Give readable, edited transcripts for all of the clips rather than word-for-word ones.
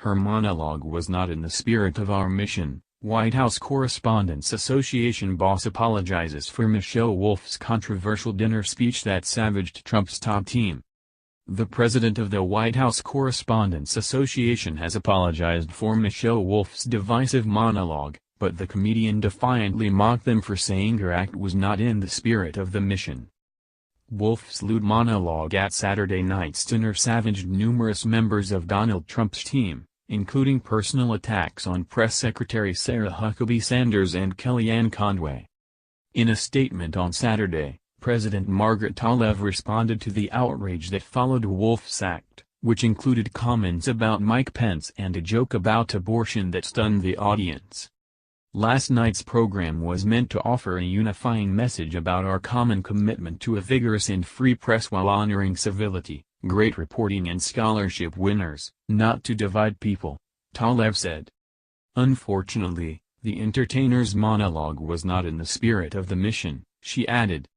Her monologue was not in the spirit of our mission. White House Correspondents Association boss apologizes for Michelle Wolf's controversial dinner speech that savaged Trump's top team. The president of the White House Correspondents Association has apologized for Michelle Wolf's divisive monologue, but the comedian defiantly mocked them for saying her act was not in the spirit of the mission. Wolf's lewd monologue at Saturday night's dinner savaged numerous members of Donald Trump's team, including personal attacks on Press Secretary Sarah Huckabee Sanders and Kellyanne Conway. In a statement on Saturday, President Margaret Tlaib responded to the outrage that followed Wolf's act, which included comments about Mike Pence and a joke about abortion that stunned the audience. Last night's program was meant to offer a unifying message about our common commitment to a vigorous and free press while honoring civility, great reporting and scholarship winners, not to divide people, Tlaib said. Unfortunately, the entertainer's monologue was not in the spirit of the mission, she added.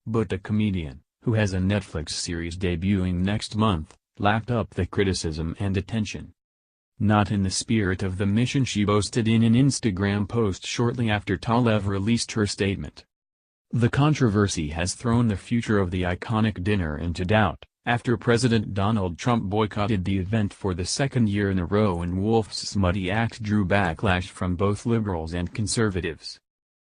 But the comedian, who has a Netflix series debuting next month, lapped up the criticism and attention. Not in the spirit of the mission, she boasted in an Instagram post shortly after Tlaib released her statement. The controversy has thrown the future of the iconic dinner into doubt, after President Donald Trump boycotted the event for the second year in a row, and Wolf's smutty act drew backlash from both liberals and conservatives.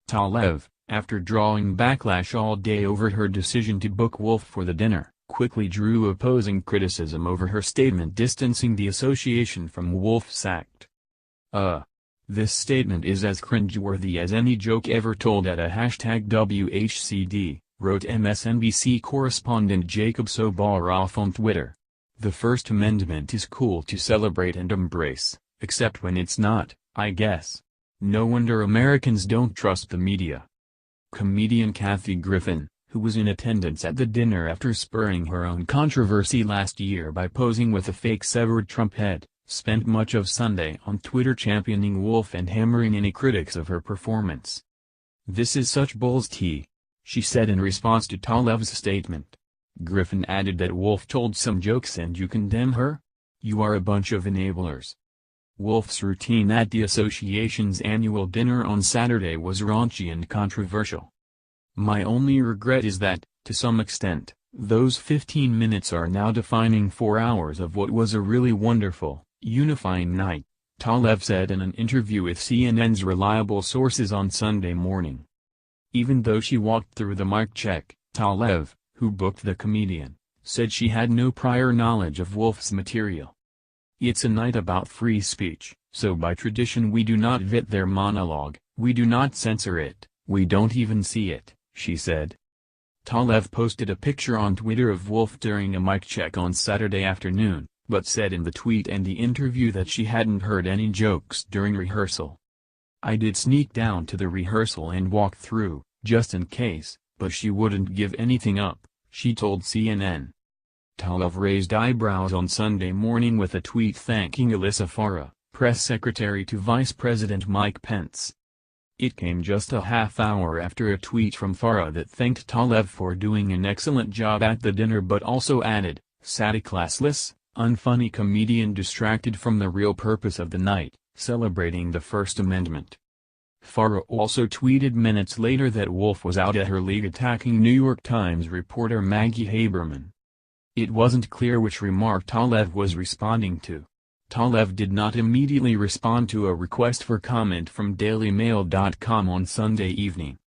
Tlaib, after drawing backlash all day over her decision to book Wolf for the dinner, quickly drew opposing criticism over her statement distancing the association from Wolf's act. This statement is as cringeworthy as any joke ever told at a #WHCD, wrote MSNBC correspondent Jacob Soboroff on Twitter. The First Amendment is cool to celebrate and embrace, except when it's not, I guess. No wonder Americans don't trust the media. Comedian Kathy Griffin, who was in attendance at the dinner after spurring her own controversy last year by posing with a fake severed Trump head, spent much of Sunday on Twitter championing Wolf and hammering any critics of her performance. "This is such bull's tea," she said in response to Tlaib's statement. Griffin added that Wolf told some jokes and you condemn her? You are a bunch of enablers. Wolf's routine at the association's annual dinner on Saturday was raunchy and controversial. "My only regret is that, to some extent, those 15 minutes are now defining 4 hours of what was a really wonderful, unifying night," Tlaib said in an interview with CNN's reliable sources on Sunday morning. Even though she walked through the mic check, Tlaib, who booked the comedian, said she had no prior knowledge of Wolf's material. "It's a night about free speech, so by tradition we do not vet their monologue, we do not censor it, we don't even see it," she said. Tlaib posted a picture on Twitter of Wolf during a mic check on Saturday afternoon, but said in the tweet and the interview that she hadn't heard any jokes during rehearsal. "I did sneak down to the rehearsal and walk through, just in case, but she wouldn't give anything up," she told CNN. Tlaib raised eyebrows on Sunday morning with a tweet thanking Alyssa Farah, press secretary to Vice President Mike Pence. It came just a half hour after a tweet from Farah that thanked Tlaib for doing an excellent job at the dinner but also added, "Sad a classless, unfunny comedian distracted from the real purpose of the night, celebrating the First Amendment." Farah also tweeted minutes later that Wolf was out at her league attacking New York Times reporter Maggie Haberman. It wasn't clear which remark Tlaib was responding to. Tlaib did not immediately respond to a request for comment from DailyMail.com on Sunday evening.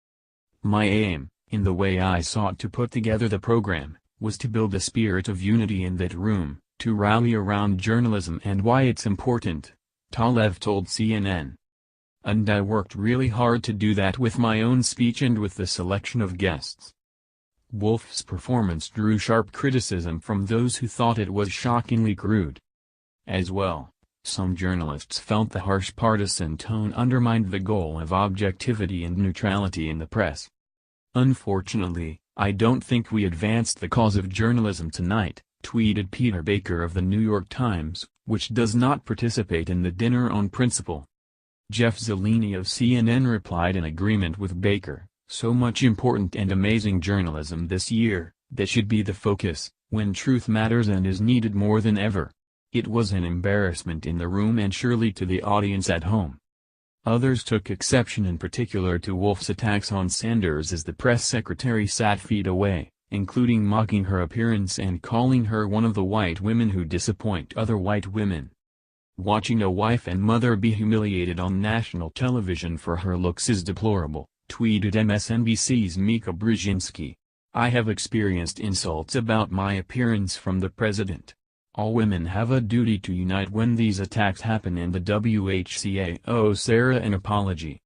"My aim, in the way I sought to put together the program, was to build a spirit of unity in that room, to rally around journalism and why it's important," Tlaib told CNN. "And I worked really hard to do that with my own speech and with the selection of guests." Wolf's performance drew sharp criticism from those who thought it was shockingly crude. As well, some journalists felt the harsh partisan tone undermined the goal of objectivity and neutrality in the press. "Unfortunately, I don't think we advanced the cause of journalism tonight," tweeted Peter Baker of the New York Times, which does not participate in the dinner on principle. Jeff Zeleny of CNN replied in agreement with Baker, "So much important and amazing journalism this year, that should be the focus, when truth matters and is needed more than ever." It was an embarrassment in the room and surely to the audience at home. Others took exception in particular to Wolf's attacks on Sanders as the press secretary sat feet away, including mocking her appearance and calling her one of the white women who disappoint other white women. Watching a wife and mother be humiliated on national television for her looks is deplorable, tweeted MSNBC's Mika Brzezinski. I have experienced insults about my appearance from the president. All women have a duty to unite when these attacks happen and the WHCA owes Sarah an apology.